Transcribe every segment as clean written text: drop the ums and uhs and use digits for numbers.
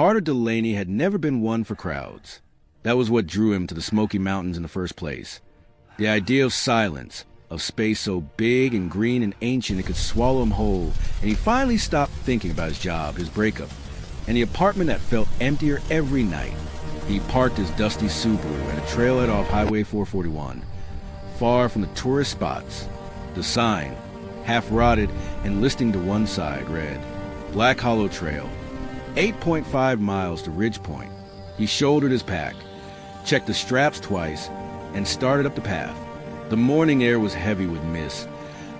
Carter Delaney had never been one for crowds. That was what drew him to the Smoky Mountains in the first place. The idea of silence, of space so big and green and ancient it could swallow him whole, and he finally stopped thinking about his job, his breakup, and the apartment that felt emptier every night. He parked his dusty Subaru at a trailhead off Highway 441, far from the tourist spots. The sign, half rotted and listing to one side, read, Black Hollow Trail, 8.5 miles to Ridge Point. He shouldered his pack, checked the straps twice, and started up the path. The morning air was heavy with mist,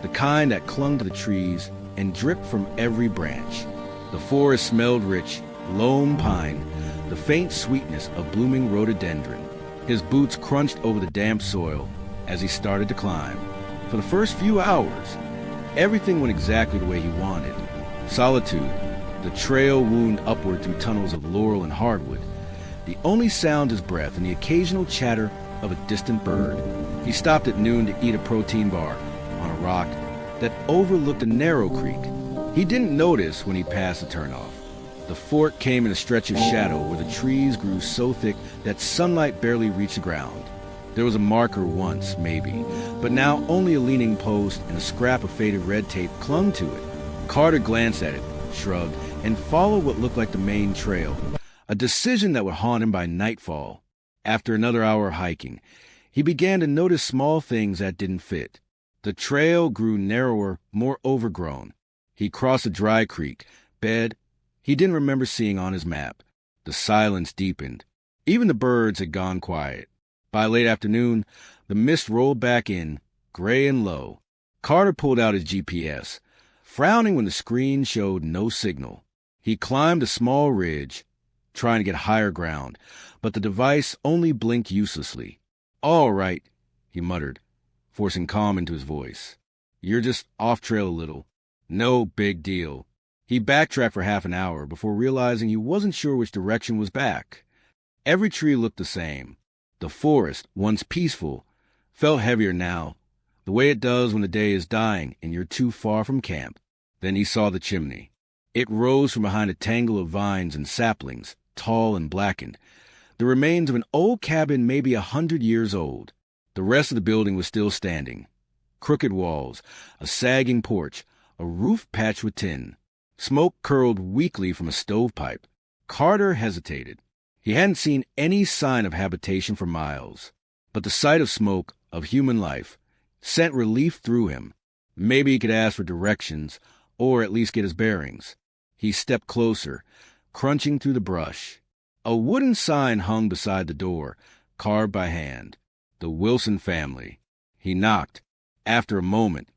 the kind that clung to the trees and dripped from every branch. The forest smelled rich, loam pine, the faint sweetness of blooming rhododendron. His boots crunched over the damp soil as he started to climb. For the first few hours, everything went exactly the way he wanted. Solitude, the trail wound upward through tunnels of laurel and hardwood. The only sound is breath and the occasional chatter of a distant bird. He stopped at noon to eat a protein bar on a rock that overlooked a narrow creek. He didn't notice when he passed the turnoff. The fork came in a stretch of shadow where the trees grew so thick that sunlight barely reached the ground. There was a marker once, maybe, but now only a leaning post and a scrap of faded red tape clung to it. Carter glanced at it, shrugged, and followed what looked like the main trail, a decision that would haunt him by nightfall. After another hour of hiking, he began to notice small things that didn't fit. The trail grew narrower, more overgrown. He crossed a dry creek, bed he didn't remember seeing on his map. The silence deepened. Even the birds had gone quiet. By late afternoon, the mist rolled back in, gray and low. Carter pulled out his GPS, frowning when the screen showed no signal. He climbed a small ridge, trying to get higher ground, but the device only blinked uselessly. "All right," he muttered, forcing calm into his voice. "You're just off trail a little. No big deal." He backtracked for half an hour before realizing he wasn't sure which direction was back. Every tree looked the same. The forest, once peaceful, felt heavier now, the way it does when the day is dying and you're too far from camp. Then he saw the chimney. It rose from behind a tangle of vines and saplings, tall and blackened, the remains of an old cabin maybe 100 years old. The rest of the building was still standing. Crooked walls, a sagging porch, a roof patched with tin. Smoke curled weakly from a stovepipe. Carter hesitated. He hadn't seen any sign of habitation for miles, but the sight of smoke, of human life, sent relief through him. Maybe he could ask for directions, or at least get his bearings. He stepped closer, crunching through the brush. A wooden sign hung beside the door, carved by hand. The Wilson family. He knocked. After a moment,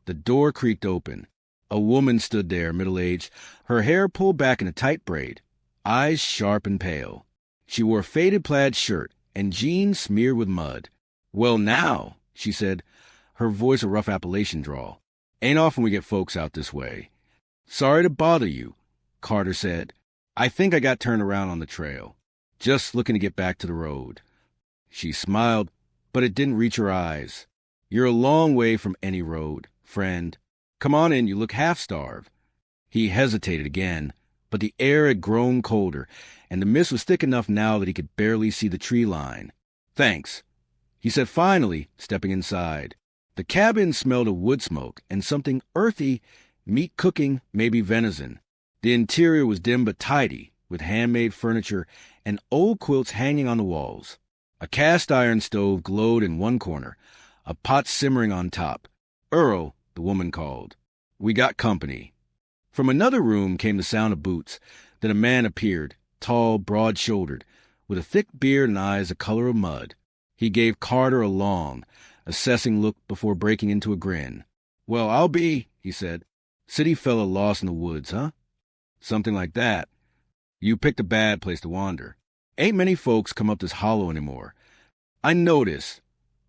the door creaked open. A woman stood there, middle-aged, her hair pulled back in a tight braid, eyes sharp and pale. She wore a faded plaid shirt and jeans smeared with mud. "Well now," she said, her voice a rough Appalachian drawl. "Ain't often we get folks out this way." "Sorry to bother you," Carter said. "I think I got turned around on the trail. Just looking to get back to the road." She smiled, but it didn't reach her eyes. "You're a long way from any road, friend. Come on in, you look half-starved." He hesitated again, but the air had grown colder, and the mist was thick enough now that he could barely see the tree line. "Thanks," he said finally, stepping inside. The cabin smelled of wood smoke and something earthy, meat cooking, maybe venison. The interior was dim but tidy, with handmade furniture and old quilts hanging on the walls. A cast-iron stove glowed in one corner, a pot simmering on top. "Earl," the woman called. "We got company." From another room came the sound of boots. Then a man appeared, tall, broad-shouldered, with a thick beard and eyes the color of mud. He gave Carter a long, assessing look before breaking into a grin. "Well, I'll be," he said. "City fella lost in the woods, huh?" "Something like that. You picked a bad place to wander. Ain't many folks come up this hollow anymore." "I notice,"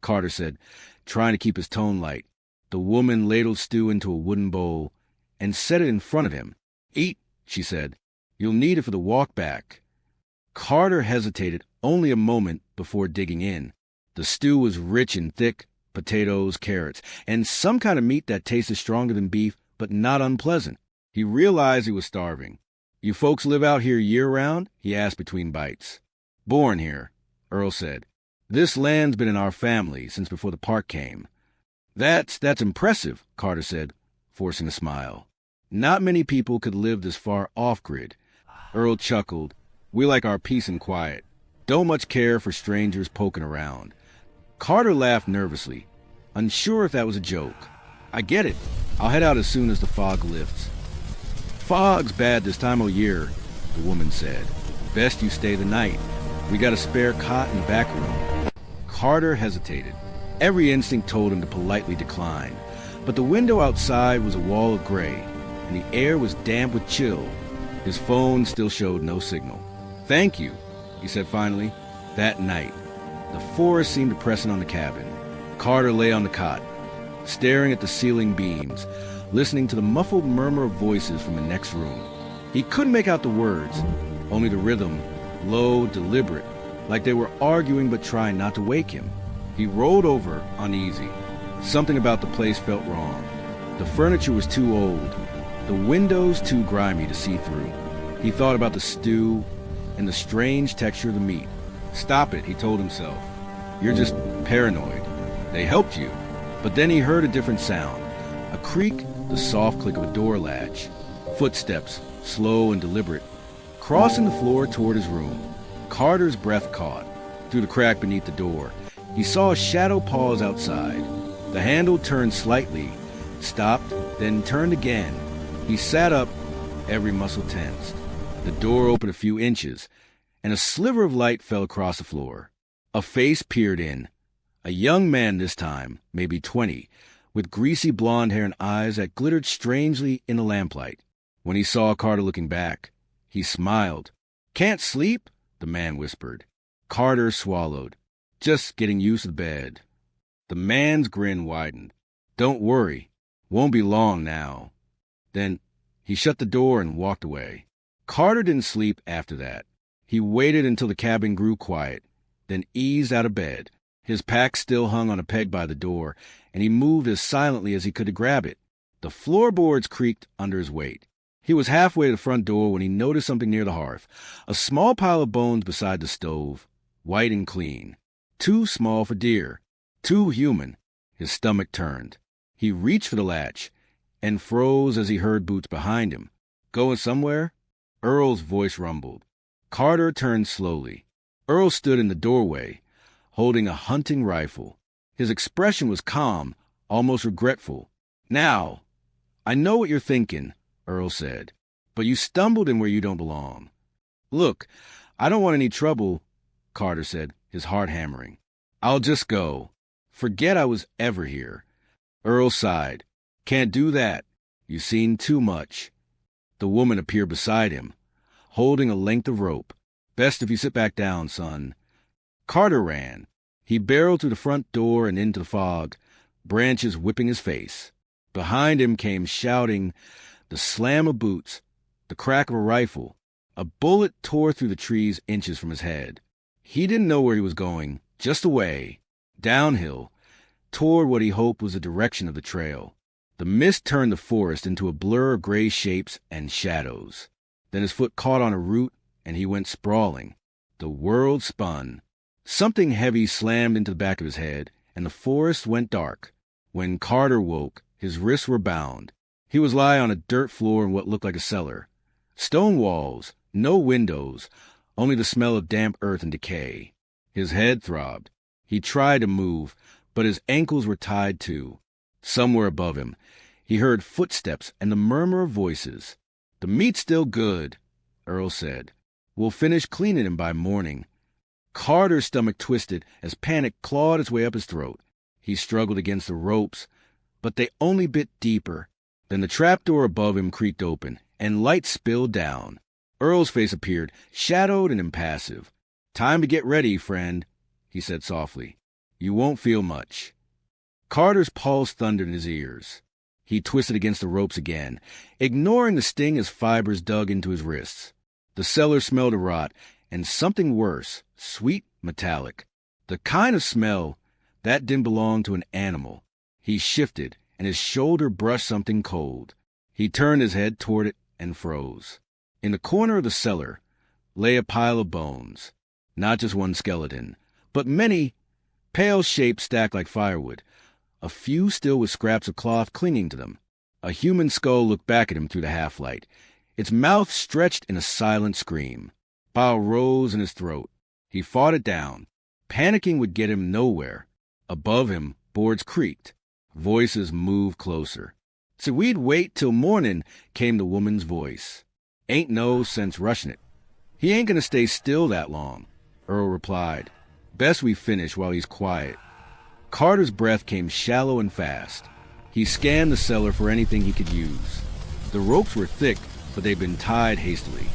Carter said, trying to keep his tone light. The woman ladled stew into a wooden bowl and set it in front of him. "Eat," she said. "You'll need it for the walk back." Carter hesitated only a moment before digging in. The stew was rich and thick, potatoes, carrots, and some kind of meat that tasted stronger than beef, but not unpleasant. He realized he was starving. You folks live out here year-round? He asked between bites. Born here, Earl said. This land's been in our family since before the park came. That's impressive, Carter said, forcing a smile. Not many people could live this far off-grid. Earl chuckled. We like our peace and quiet. Don't much care for strangers poking around. Carter laughed nervously, unsure if that was a joke. I get it. I'll head out as soon as the fog lifts. Fog's bad this time of year, the woman said. Best you stay the night. We got a spare cot in the back room. Carter hesitated. Every instinct told him to politely decline, but the window outside was a wall of gray, and the air was damp with chill. His phone still showed no signal. Thank you, he said finally. That night, the forest seemed to press in on the cabin. Carter lay on the cot, staring at the ceiling beams, listening to the muffled murmur of voices from the next room. He couldn't make out the words, only the rhythm, low, deliberate, like they were arguing but trying not to wake him. He rolled over, uneasy. Something about the place felt wrong. The furniture was too old, the windows too grimy to see through. He thought about the stew and the strange texture of the meat. Stop it, he told himself. You're just paranoid. They helped you. But then he heard a different sound. A creak, the soft click of a door latch. Footsteps, slow and deliberate, crossing the floor toward his room. Carter's breath caught. Through the crack beneath the door, he saw a shadow pause outside. The handle turned slightly, stopped, then turned again. He sat up, every muscle tensed. The door opened a few inches, and a sliver of light fell across the floor. A face peered in. A young man this time, maybe 20, with greasy blonde hair and eyes that glittered strangely in the lamplight. When he saw Carter looking back, he smiled. Can't sleep? The man whispered. Carter swallowed. Just getting used to the bed. The man's grin widened. Don't worry. Won't be long now. Then he shut the door and walked away. Carter didn't sleep after that. He waited until the cabin grew quiet, then eased out of bed. His pack still hung on a peg by the door, and he moved as silently as he could to grab it. The floorboards creaked under his weight. He was halfway to the front door when he noticed something near the hearth, a small pile of bones beside the stove, white and clean. Too small for deer, too human. His stomach turned. He reached for the latch and froze as he heard boots behind him. Going somewhere? Earl's voice rumbled. Carter turned slowly. Earl stood in the doorway, holding a hunting rifle. His expression was calm, almost regretful. Now, I know what you're thinking, Earl said, but you stumbled in where you don't belong. Look, I don't want any trouble, Carter said, his heart hammering. I'll just go. Forget I was ever here. Earl sighed. Can't do that. You've seen too much. The woman appeared beside him, holding a length of rope. Best if you sit back down, son. Carter ran. He barreled through the front door and into the fog, branches whipping his face. Behind him came shouting, the slam of boots, the crack of a rifle. A bullet tore through the trees inches from his head. He didn't know where he was going, just away, downhill, toward what he hoped was the direction of the trail. The mist turned the forest into a blur of gray shapes and shadows. Then his foot caught on a root, and he went sprawling. The world spun. Something heavy slammed into the back of his head, and the forest went dark. When Carter woke, his wrists were bound. He was lying on a dirt floor in what looked like a cellar. Stone walls, no windows, only the smell of damp earth and decay. His head throbbed. He tried to move, but his ankles were tied too. Somewhere above him, he heard footsteps and the murmur of voices. The meat's still good, Earl said. We'll finish cleaning him by morning. Carter's stomach twisted as panic clawed its way up his throat. He struggled against the ropes, but they only bit deeper. Then the trapdoor above him creaked open, and light spilled down. Earl's face appeared, shadowed and impassive. Time to get ready, friend, he said softly. You won't feel much. Carter's pulse thundered in his ears. He twisted against the ropes again, ignoring the sting as fibers dug into his wrists. The cellar smelled of rot, and something worse, sweet, metallic. The kind of smell that didn't belong to an animal. He shifted, and his shoulder brushed something cold. He turned his head toward it and froze. In the corner of the cellar lay a pile of bones, not just one skeleton, but many, pale shapes stacked like firewood, a few still with scraps of cloth clinging to them. A human skull looked back at him through the half-light, its mouth stretched in a silent scream. Bile rose in his throat. He fought it down. Panicking would get him nowhere. Above him, boards creaked. Voices moved closer. "So we'd wait till morning," came the woman's voice. "Ain't no sense rushing it. He ain't gonna stay still that long," Earl replied. "Best we finish while he's quiet." Carter's breath came shallow and fast. He scanned the cellar for anything he could use. The ropes were thick, but they'd been tied hastily.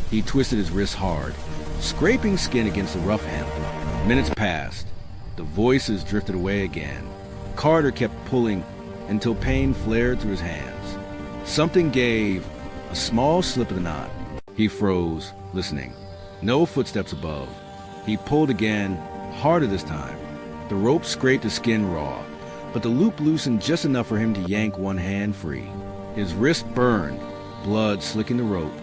He twisted his wrists hard, scraping skin against the rough hemp. Minutes passed. The voices drifted away again. Carter kept pulling until pain flared through his hands. Something gave a small slip of the knot. He froze, listening. No footsteps above. He pulled again, harder this time. The rope scraped his skin raw, but the loop loosened just enough for him to yank one hand free. His wrist burned, blood slicking the rope.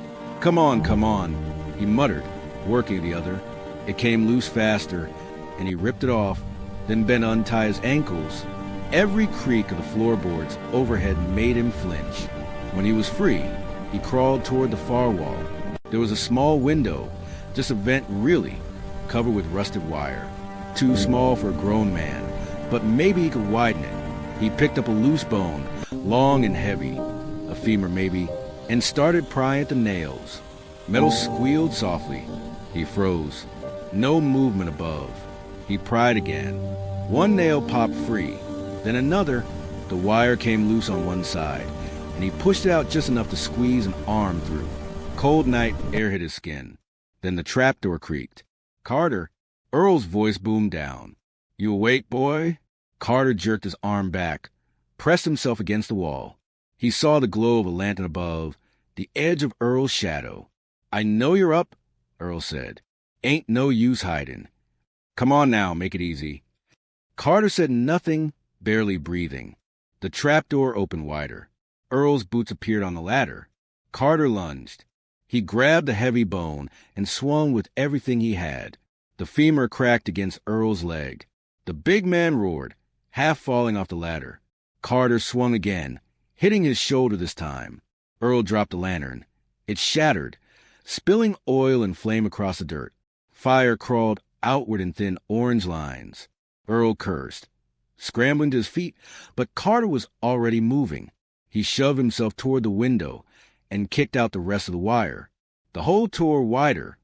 Come on," he muttered, working the other. It came loose faster, and he ripped it off, then bent to untie his ankles. Every creak of the floorboards overhead made him flinch. When he was free, he crawled toward the far wall. There was a small window, just a vent really, covered with rusted wire. Too small for a grown man, but maybe he could widen it. He picked up a loose bone, long and heavy, a femur maybe, and started prying at the nails. Metal squealed softly. He froze. No movement above. He pried again. One nail popped free, then another. The wire came loose on one side, and he pushed it out just enough to squeeze an arm through. Cold night air hit his skin. Then the trapdoor creaked. "Carter," Earl's voice boomed down. "You awake, boy?" Carter jerked his arm back, pressed himself against the wall. He saw the glow of a lantern above, the edge of Earl's shadow. "I know you're up," Earl said. "Ain't no use hiding. Come on now, make it easy." Carter said nothing, barely breathing. The trapdoor opened wider. Earl's boots appeared on the ladder. Carter lunged. He grabbed the heavy bone and swung with everything he had. The femur cracked against Earl's leg. The big man roared, half falling off the ladder. Carter swung again, hitting his shoulder this time. Earl dropped the lantern. It shattered, spilling oil and flame across the dirt. Fire crawled outward in thin orange lines. Earl cursed, scrambling to his feet, but Carter was already moving. He shoved himself toward the window and kicked out the rest of the wire. The hole tore wider,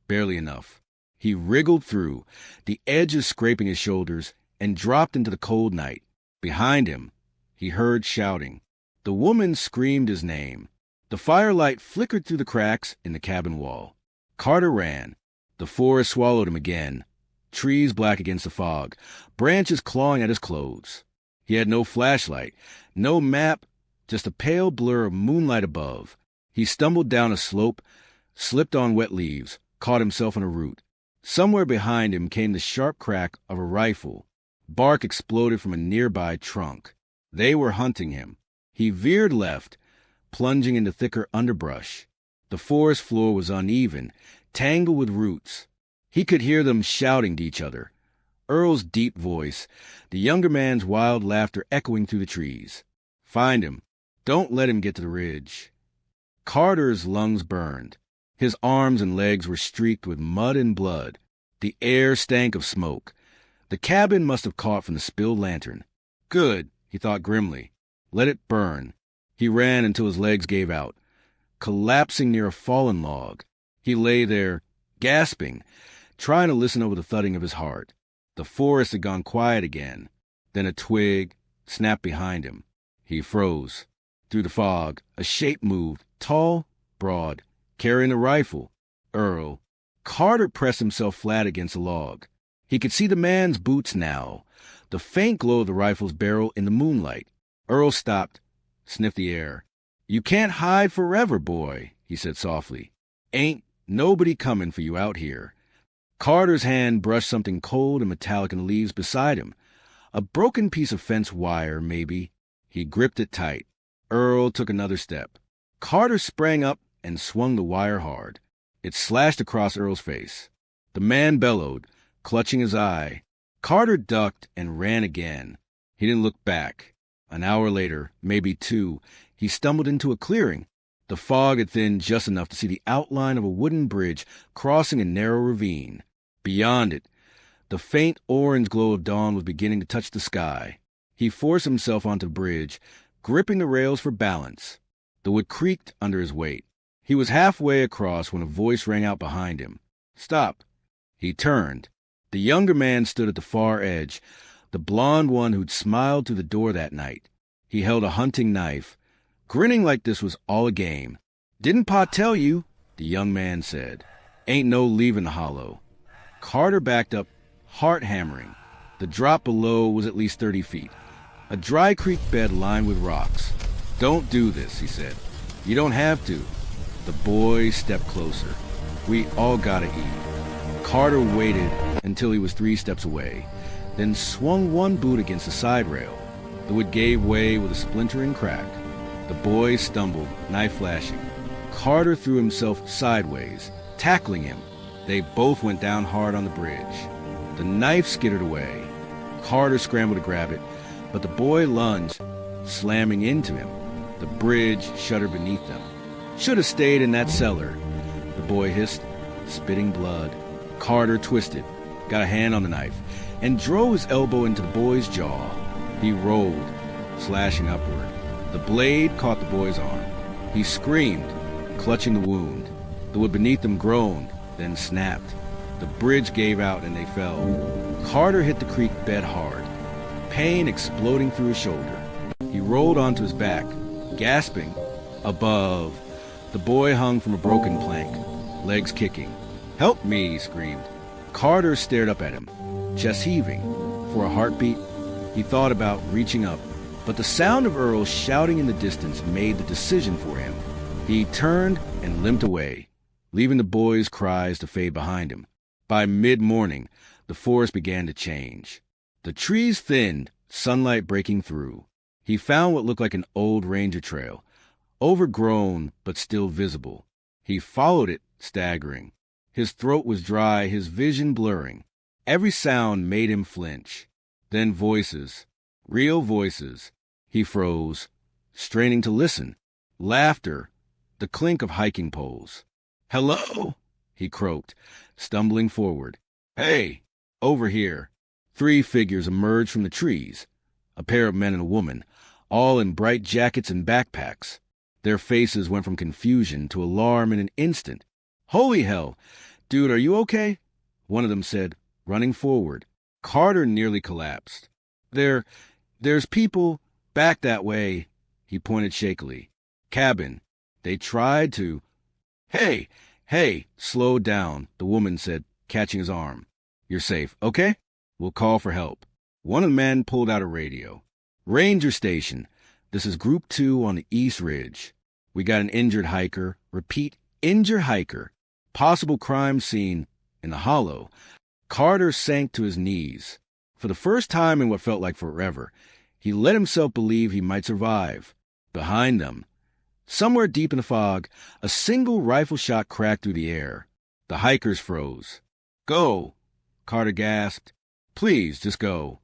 barely enough. He wriggled through, the edges scraping his shoulders, and dropped into the cold night. Behind him, he heard shouting. The woman screamed his name. The firelight flickered through the cracks in the cabin wall. Carter ran. The forest swallowed him again. Trees black against the fog, branches clawing at his clothes. He had no flashlight, no map, just a pale blur of moonlight above. He stumbled down a slope, slipped on wet leaves, caught himself in a root. Somewhere behind him came the sharp crack of a rifle. Bark exploded from a nearby trunk. They were hunting him. He veered left, plunging into thicker underbrush. The forest floor was uneven, tangled with roots. He could hear them shouting to each other. Earl's deep voice, the younger man's wild laughter echoing through the trees. "Find him. Don't let him get to the ridge." Carter's lungs burned. His arms and legs were streaked with mud and blood. The air stank of smoke. The cabin must have caught from the spilled lantern. Good, he thought grimly. Let it burn. He ran until his legs gave out. Collapsing near a fallen log, he lay there, gasping, trying to listen over the thudding of his heart. The forest had gone quiet again. Then a twig snapped behind him. He froze. Through the fog, a shape moved, tall, broad, carrying a rifle. Earl. Carter pressed himself flat against a log. He could see the man's boots now, the faint glow of the rifle's barrel in the moonlight. Earl stopped, sniffed the air. "You can't hide forever, boy," he said softly. "Ain't nobody coming for you out here." Carter's hand brushed something cold and metallic in the leaves beside him. A broken piece of fence wire, maybe. He gripped it tight. Earl took another step. Carter sprang up and swung the wire hard. It slashed across Earl's face. The man bellowed, clutching his eye. Carter ducked and ran again. He didn't look back. An hour later, maybe 2, he stumbled into a clearing. The fog had thinned just enough to see the outline of a wooden bridge crossing a narrow ravine. Beyond it, the faint orange glow of dawn was beginning to touch the sky. He forced himself onto the bridge, gripping the rails for balance. The wood creaked under his weight. He was halfway across when a voice rang out behind him. "Stop." He turned. The younger man stood at the far edge, the blond one who'd smiled through the door that night. He held a hunting knife, grinning like this was all a game. "Didn't Pa tell you?" the young man said. "Ain't no leaving the hollow." Carter backed up, heart hammering. The drop below was at least 30 feet. A dry creek bed lined with rocks. "Don't do this," he said. "You don't have to." The boy stepped closer. "We all gotta eat." Carter waited until he was 3 steps away, then swung one boot against the side rail. The wood gave way with a splintering crack. The boy stumbled, knife flashing. Carter threw himself sideways, tackling him. They both went down hard on the bridge. The knife skittered away. Carter scrambled to grab it, but the boy lunged, slamming into him. The bridge shuddered beneath them. "Should have stayed in that cellar," the boy hissed, spitting blood. Carter twisted, got a hand on the knife, and drove his elbow into the boy's jaw. He rolled, slashing upward. The blade caught the boy's arm. He screamed, clutching the wound. The wood beneath them groaned, then snapped. The bridge gave out and they fell. Carter hit the creek bed hard, pain exploding through his shoulder. He rolled onto his back, gasping. Above, the boy hung from a broken plank, legs kicking. "Help me," he screamed. Carter stared up at him, chest heaving. For a heartbeat, he thought about reaching up, but the sound of Earl shouting in the distance made the decision for him. He turned and limped away, leaving the boy's cries to fade behind him. By mid-morning, the forest began to change. The trees thinned, sunlight breaking through. He found what looked like an old ranger trail, overgrown but still visible. He followed it, staggering. His throat was dry, his vision blurring. Every sound made him flinch. Then voices, real voices. He froze, straining to listen. Laughter, the clink of hiking poles. "Hello," he croaked, stumbling forward. "Hey, over here." 3 figures emerged from the trees, a pair of men and a woman, all in bright jackets and backpacks. Their faces went from confusion to alarm in an instant. "Holy hell! Dude, are you okay?" one of them said, running forward. Carter nearly collapsed. There's people back that way," he pointed shakily. "Cabin. They tried to—" Hey, slow down," the woman said, catching his arm. "You're safe, okay? We'll call for help." One of the men pulled out a radio. "Ranger station. This is Group 2 on the East Ridge. We got an injured hiker. Repeat, injured hiker. Possible crime scene in the hollow." Carter sank to his knees. For the first time in what felt like forever, he let himself believe he might survive. Behind them, somewhere deep in the fog, a single rifle shot cracked through the air. The hikers froze. "Go," Carter gasped. "Please, just go."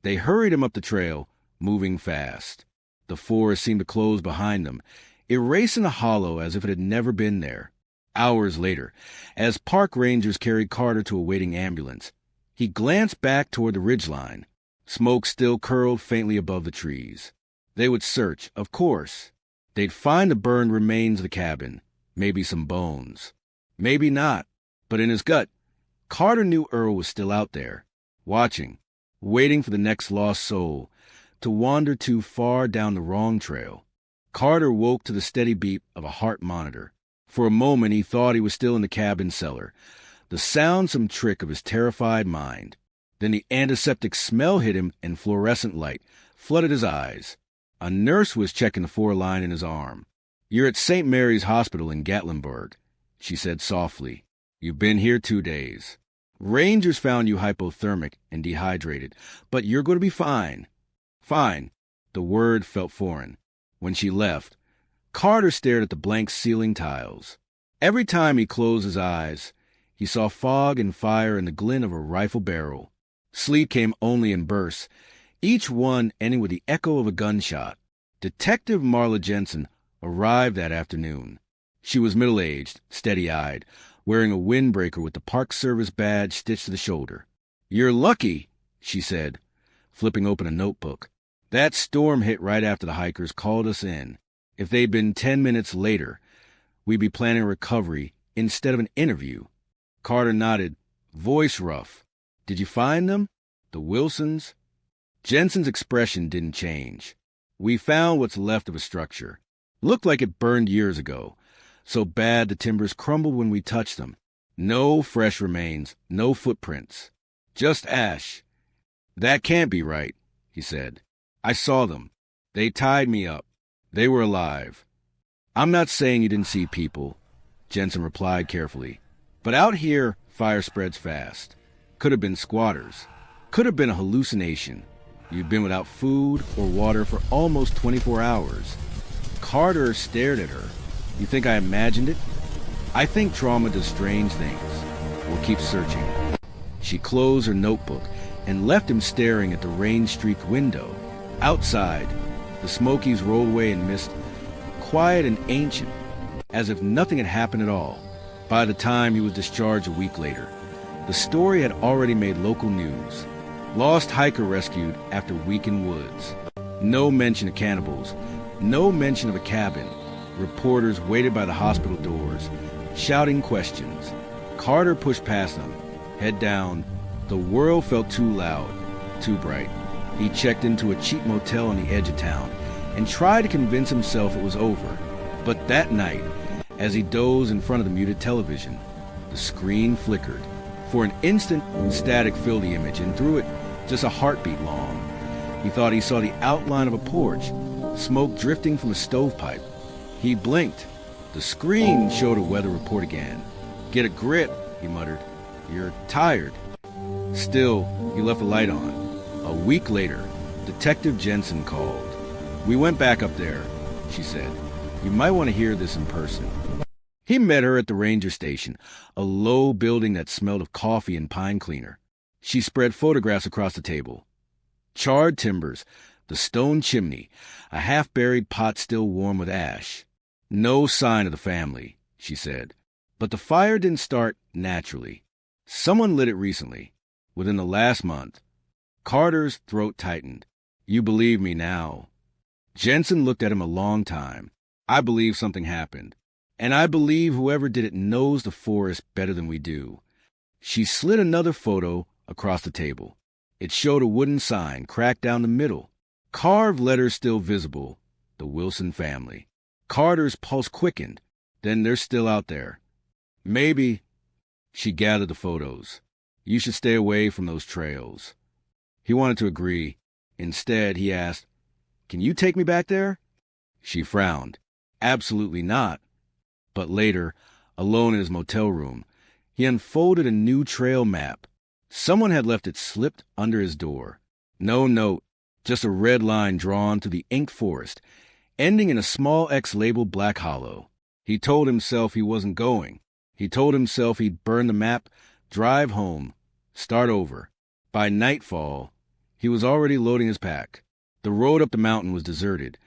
They hurried him up the trail, moving fast. The forest seemed to close behind them, erasing the hollow as if it had never been there. Hours later, as park rangers carried Carter to a waiting ambulance, he glanced back toward the ridgeline. Smoke still curled faintly above the trees. They would search, of course. They'd find the burned remains of the cabin, maybe some bones. Maybe not, but in his gut, Carter knew Earl was still out there, watching, waiting for the next lost soul to wander too far down the wrong trail. Carter woke to the steady beep of a heart monitor. For a moment he thought he was still in the cabin cellar, the sound some trick of his terrified mind. Then the antiseptic smell hit him and fluorescent light flooded his eyes. A nurse was checking the 4-line in his arm. "You're at St. Mary's Hospital in Gatlinburg," she said softly. "You've been here 2 days. Rangers found you hypothermic and dehydrated, but you're going to be fine." Fine. The word felt foreign. When she left, Carter stared at the blank ceiling tiles. Every time he closed his eyes, he saw fog and fire and the glint of a rifle barrel. Sleep came only in bursts, each one ending with the echo of a gunshot. Detective Marla Jensen arrived that afternoon. She was middle-aged, steady-eyed, wearing a windbreaker with the Park Service badge stitched to the shoulder. "You're lucky," she said, flipping open a notebook. "That storm hit right after the hikers called us in. If they'd been 10 minutes later, we'd be planning a recovery instead of an interview." Carter nodded, voice rough. "Did you find them? The Wilsons?" Jensen's expression didn't change. "We found what's left of a structure. Looked like it burned years ago. So bad the timbers crumbled when we touched them. No fresh remains, no footprints. Just ash." "That can't be right," he said. "I saw them. They tied me up. They were alive." "I'm not saying you didn't see people," Jensen replied carefully. "But out here, fire spreads fast. Could have been squatters. Could have been a hallucination. You've been without food or water for almost 24 hours. Carter stared at her. "You think I imagined it?" "I think trauma does strange things. We'll keep searching." She closed her notebook and left him staring at the rain-streaked window. Outside, the Smokies rolled away in mist, quiet and ancient, as if nothing had happened at all. By the time he was discharged a week later, the story had already made local news. Lost hiker rescued after week in woods. No mention of cannibals. No mention of a cabin. Reporters waited by the hospital doors, shouting questions. Carter pushed past them, head down. The world felt too loud, too bright. He checked into a cheap motel on the edge of town and tried to convince himself it was over. But that night, as he dozed in front of the muted television, the screen flickered. For an instant, static filled the image, and through it, just a heartbeat long. He thought he saw the outline of a porch, smoke drifting from a stovepipe. He blinked. The screen showed a weather report again. "Get a grip," he muttered. "You're tired." Still, he left the light on. A week later, Detective Jensen called. "We went back up there," she said. "You might want to hear this in person." He met her at the ranger station, a low building that smelled of coffee and pine cleaner. She spread photographs across the table. Charred timbers, the stone chimney, a half-buried pot still warm with ash. "No sign of the family," she said. But the fire didn't start naturally. Someone lit it recently, within the last month. Carter's throat tightened. "You believe me now." Jensen looked at him a long time. "I believe something happened. And I believe whoever did it knows the forest better than we do." She slid another photo across the table. It showed a wooden sign cracked down the middle. Carved letters still visible. The Wilson family. Carter's pulse quickened. Then they're still out there. "Maybe." She gathered the photos. "You should stay away from those trails." He wanted to agree. Instead, he asked, "Can you take me back there?" She frowned. "Absolutely not." But later, alone in his motel room, he unfolded a new trail map. Someone had left it slipped under his door. No note, just a red line drawn through the inked forest, ending in a small X labeled Black Hollow. He told himself he wasn't going. He told himself he'd burn the map, drive home, start over. By nightfall, he was already loading his pack. The road up the mountain was deserted,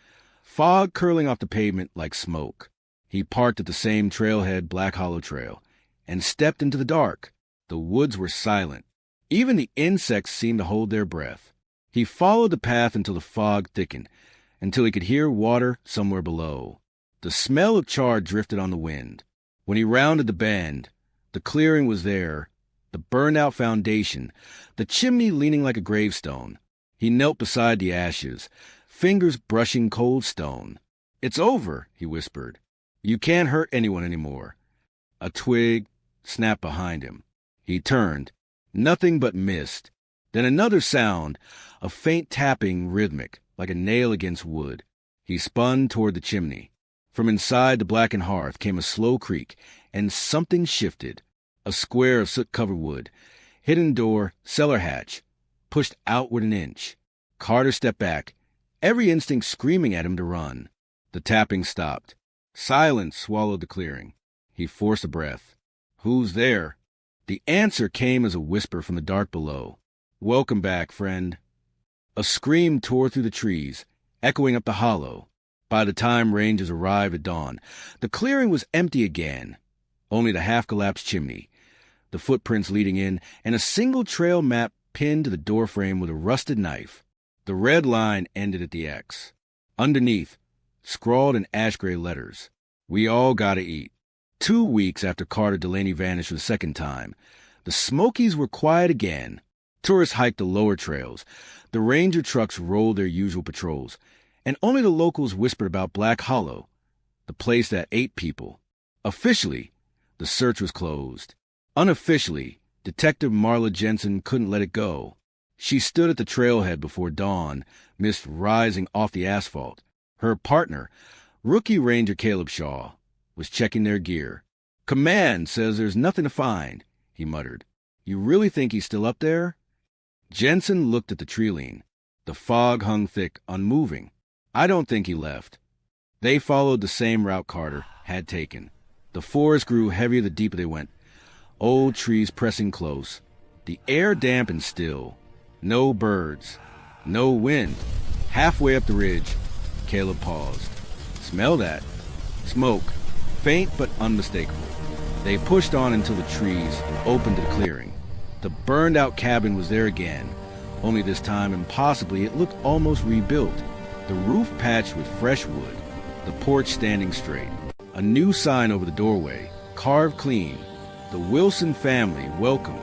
fog curling off the pavement like smoke. He parked at the same trailhead, Black Hollow Trail, and stepped into the dark. The woods were silent. Even the insects seemed to hold their breath. He followed the path until the fog thickened, until he could hear water somewhere below. The smell of char drifted on the wind. When he rounded the bend, the clearing was there, the burned-out foundation, the chimney leaning like a gravestone. He knelt beside the ashes, fingers brushing cold stone. "It's over," he whispered. "You can't hurt anyone anymore." A twig snapped behind him. He turned. Nothing but mist. Then another sound, a faint tapping rhythmic, like a nail against wood. He spun toward the chimney. From inside the blackened hearth came a slow creak, and something shifted. A square of soot-covered wood, hidden door, cellar hatch, pushed outward an inch. Carter stepped back, every instinct screaming at him to run. The tapping stopped. Silence swallowed the clearing. He forced a breath. "Who's there?" The answer came as a whisper from the dark below. "Welcome back, friend." A scream tore through the trees, echoing up the hollow. By the time rangers arrived at dawn, the clearing was empty again. Only the half-collapsed chimney, the footprints leading in, and a single trail map pinned to the doorframe with a rusted knife. The red line ended at the X. Underneath, scrawled in ash-gray letters, "We all gotta eat." 2 weeks after Carter Delaney vanished for the second time, the Smokies were quiet again. Tourists hiked the lower trails. The ranger trucks rolled their usual patrols, and only the locals whispered about Black Hollow, the place that ate people. Officially, the search was closed. Unofficially, Detective Marla Jensen couldn't let it go. She stood at the trailhead before dawn, mist rising off the asphalt. Her partner, rookie ranger Caleb Shaw, was checking their gear. "Command says there's nothing to find," he muttered. "You really think he's still up there?" Jensen looked at the treeline. The fog hung thick, unmoving. "I don't think he left." They followed the same route Carter had taken. The forest grew heavier the deeper they went, old trees pressing close. The air damp and still. No birds. No wind. Halfway up the ridge, Caleb paused. "Smell that?" Smoke, faint but unmistakable. They pushed on until the trees opened to the clearing. The burned-out cabin was there again, only this time, impossibly, it looked almost rebuilt. The roof patched with fresh wood, the porch standing straight. A new sign over the doorway, carved clean. "The Wilson family, welcome."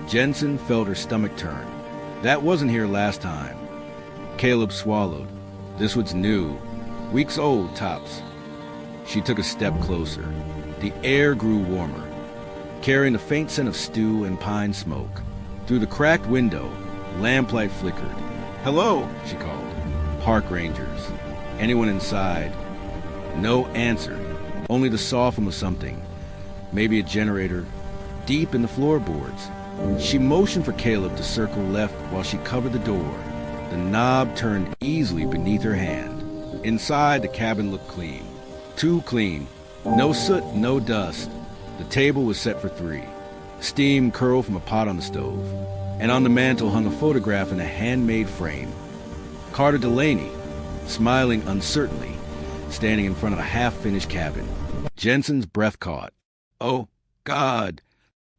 Jensen felt her stomach turn. That wasn't here last time. Caleb swallowed. This was new. Weeks old, tops. She took a step closer. The air grew warmer, carrying a faint scent of stew and pine smoke. Through the cracked window, lamplight flickered. "Hello," she called. "Park rangers. Anyone inside?" No answer, only the soft hum of something. Maybe a generator, deep in the floorboards. She motioned for Caleb to circle left while she covered the door. The knob turned easily beneath her hand. Inside, the cabin looked clean. Too clean. No soot, no dust. The table was set for 3. Steam curled from a pot on the stove. And on the mantel hung a photograph in a handmade frame. Carter Delaney, smiling uncertainly, standing in front of a half-finished cabin. Jensen's breath caught. "Oh, God!"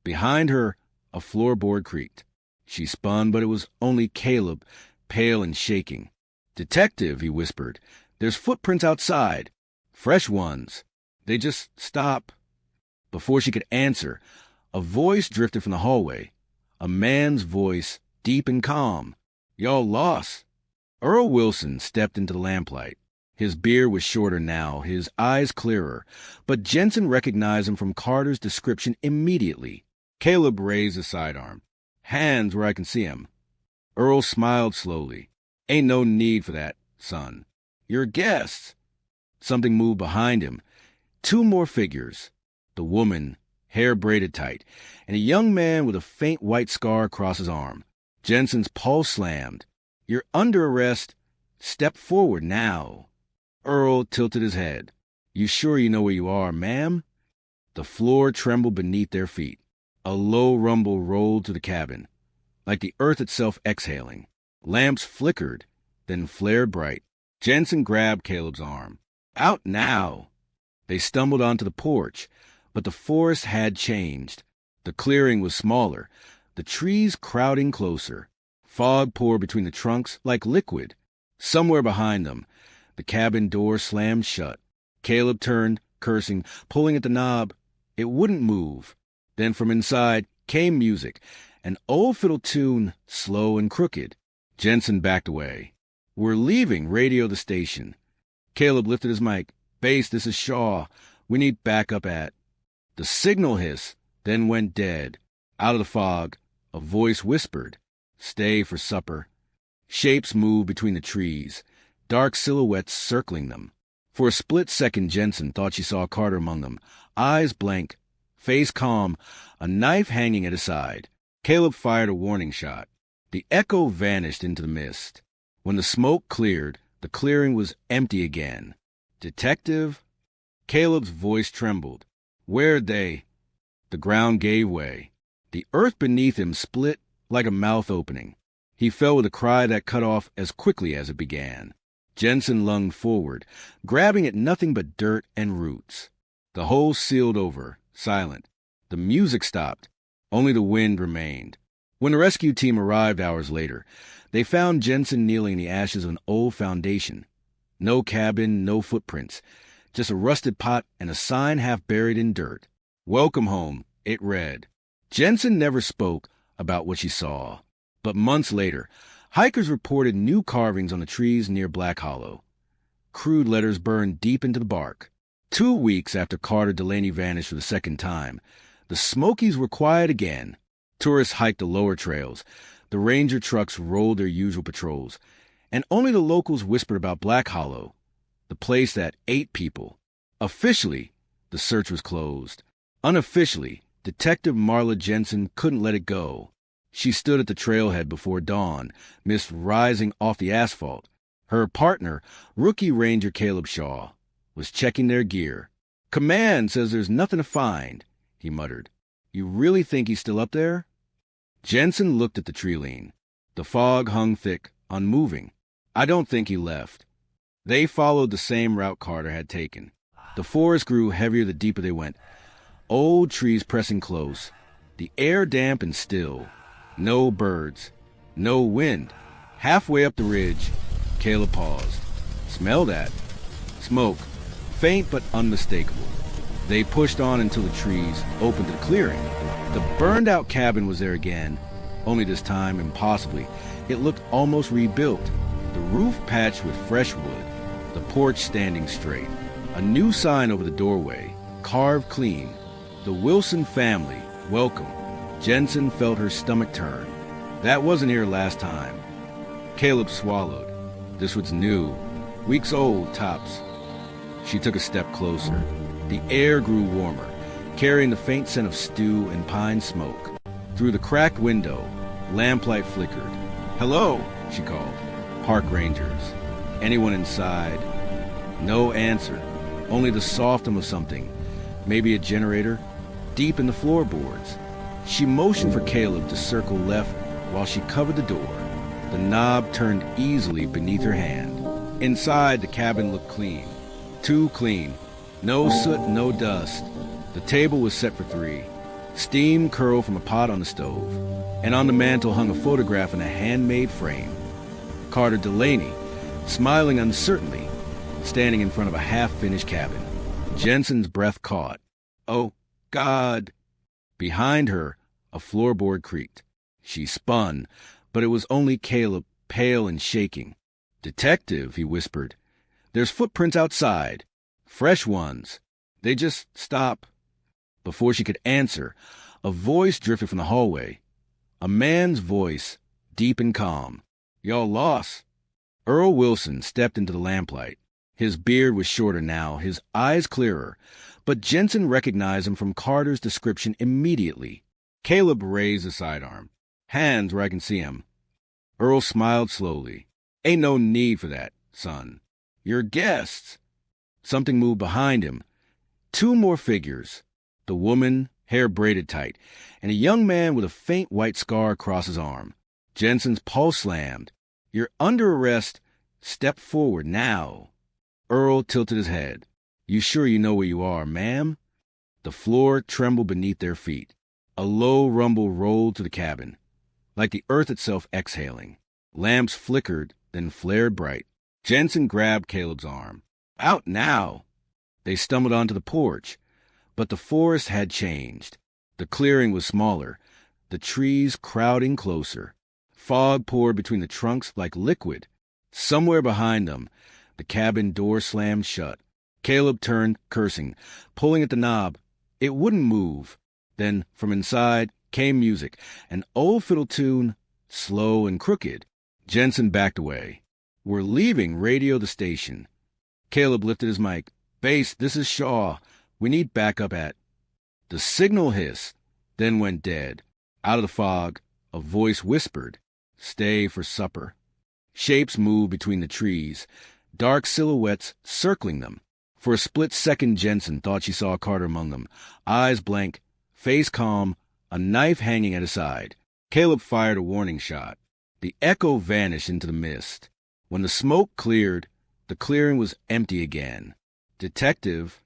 Behind her, a floorboard creaked. She spun, but it was only Caleb, pale and shaking. "Detective," he whispered, "there's footprints outside. Fresh ones. They just stop." Before she could answer, a voice drifted from the hallway. A man's voice, deep and calm. "Y'all lost." Earl Wilson stepped into the lamplight. His beard was shorter now, his eyes clearer, but Jensen recognized him from Carter's description immediately. Caleb raised a sidearm. "Hands where I can see 'em." Earl smiled slowly. "Ain't no need for that, son. You're guests." Something moved behind him. 2 more figures. The woman, hair braided tight, and a young man with a faint white scar across his arm. Jensen's pulse slammed. "You're under arrest. Step forward now." Earl tilted his head. "You sure you know where you are, ma'am?" The floor trembled beneath their feet. A low rumble rolled through the cabin, like the earth itself exhaling. Lamps flickered, then flared bright. Jensen grabbed Caleb's arm. "Out now!" They stumbled onto the porch, but the forest had changed. The clearing was smaller, the trees crowding closer. Fog poured between the trunks like liquid. Somewhere behind them, the cabin door slammed shut. Caleb turned, cursing, pulling at the knob. It wouldn't move. Then from inside came music, an old fiddle tune, slow and crooked. Jensen backed away. "We're leaving," radioed the station. Caleb lifted his mic. "Base, this is Shaw. We need backup at..." The signal hissed, then went dead. Out of the fog, a voice whispered, "Stay for supper." Shapes moved between the trees, dark silhouettes circling them. For a split second, Jensen thought she saw Carter among them, eyes blank, face calm, a knife hanging at his side. Caleb fired a warning shot. The echo vanished into the mist. When the smoke cleared, the clearing was empty again. Detective? Caleb's voice trembled. Where'd they? The ground gave way. The earth beneath him split like a mouth opening. He fell with a cry that cut off as quickly as it began. Jensen lunged forward, grabbing at nothing but dirt and roots. The hole sealed over, silent. The music stopped. Only the wind remained. When the rescue team arrived hours later, they found Jensen kneeling in the ashes of an old foundation. No cabin, no footprints. Just a rusted pot and a sign half buried in dirt. Welcome home, it read. Jensen never spoke about what she saw. But months later, hikers reported new carvings on the trees near Black Hollow. Crude letters burned deep into the bark. 2 weeks after Carter Delaney vanished for the second time, the Smokies were quiet again. Tourists hiked the lower trails. The ranger trucks rolled their usual patrols. And only the locals whispered about Black Hollow, the place that ate people. Officially, the search was closed. Unofficially, Detective Marla Jensen couldn't let it go. She stood at the trailhead before dawn, mist rising off the asphalt. Her partner, rookie ranger Caleb Shaw, was checking their gear. Command says there's nothing to find, he muttered. You really think he's still up there? Jensen looked at the tree line. The fog hung thick, unmoving. I don't think he left. They followed the same route Carter had taken. The forest grew heavier the deeper they went. Old trees pressing close. The air damp and still. No birds. No wind. Halfway up the ridge, Caleb paused. Smell that? Smoke. Faint but unmistakable. They pushed on until the trees opened to the clearing. The burned-out cabin was there again, only this time, impossibly, it looked almost rebuilt. The roof patched with fresh wood, the porch standing straight. A new sign over the doorway, carved clean. The Wilson family, welcome. Jensen felt her stomach turn. That wasn't here last time. Caleb swallowed. This was new. Weeks old, tops. She took a step closer. The air grew warmer, carrying the faint scent of stew and pine smoke. Through the cracked window, lamplight flickered. Hello, she called. Park rangers. Anyone inside? No answer. Only the soft hum of something. Maybe a generator. Deep in the floorboards. She motioned for Caleb to circle left while she covered the door. The knob turned easily beneath her hand. Inside, the cabin looked clean. Too clean. No soot, no dust. The table was set for 3. Steam curled from a pot on the stove. And on the mantel hung a photograph in a handmade frame. Carter Delaney, smiling uncertainly, standing in front of a half-finished cabin. Jensen's breath caught. Oh, God! Behind her, a floorboard creaked. She spun, but it was only Caleb, pale and shaking. Detective, he whispered. There's footprints outside. Fresh ones. They just stop. Before she could answer, a voice drifted from the hallway. A man's voice, deep and calm. Y'all lost. Earl Wilson stepped into the lamplight. His beard was shorter now, his eyes clearer, but Jensen recognized him from Carter's description immediately. Caleb raised a sidearm. Hands where I can see him. Earl smiled slowly. Ain't no need for that, son. You're guests. Something moved behind him. 2 more figures. The woman, hair braided tight, and a young man with a faint white scar across his arm. Jensen's pulse slammed. You're under arrest. Step forward now. Earl tilted his head. You sure you know where you are, ma'am? The floor trembled beneath their feet. A low rumble rolled to the cabin, like the earth itself exhaling. Lamps flickered, then flared bright. Jensen grabbed Caleb's arm. Out now! They stumbled onto the porch, but the forest had changed. The clearing was smaller, the trees crowding closer. Fog poured between the trunks like liquid. Somewhere behind them, the cabin door slammed shut. Caleb turned, cursing, pulling at the knob. It wouldn't move. Then, from inside, came music, an old fiddle tune, slow and crooked. Jensen backed away. We're leaving, radio the station. Caleb lifted his mic. Base, this is Shaw. We need backup at... The signal hissed, then went dead. Out of the fog, a voice whispered, Stay for supper. Shapes moved between the trees, dark silhouettes circling them. For a split second, Jensen thought she saw Carter among them, eyes blank, face calm, a knife hanging at his side. Caleb fired a warning shot. The echo vanished into the mist. When the smoke cleared, the clearing was empty again. "Detective?"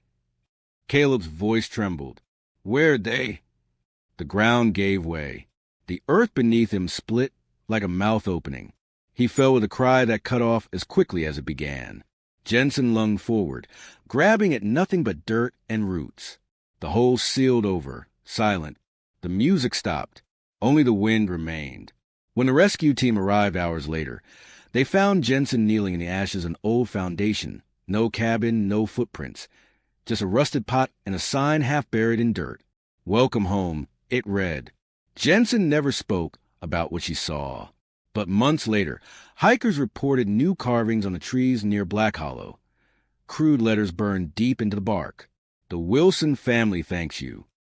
Caleb's voice trembled. "Where'd they?" The ground gave way. The earth beneath him split like a mouth opening. He fell with a cry that cut off as quickly as it began. Jensen lunged forward, grabbing at nothing but dirt and roots. The hole sealed over, silent. The music stopped. Only the wind remained. When the rescue team arrived hours later, they found Jensen kneeling in the ashes of an old foundation. No cabin, no footprints. Just a rusted pot and a sign half buried in dirt. "Welcome home," it read. Jensen never spoke about what she saw. But months later, hikers reported new carvings on the trees near Black Hollow. Crude letters burned deep into the bark. "The Wilson family thanks you.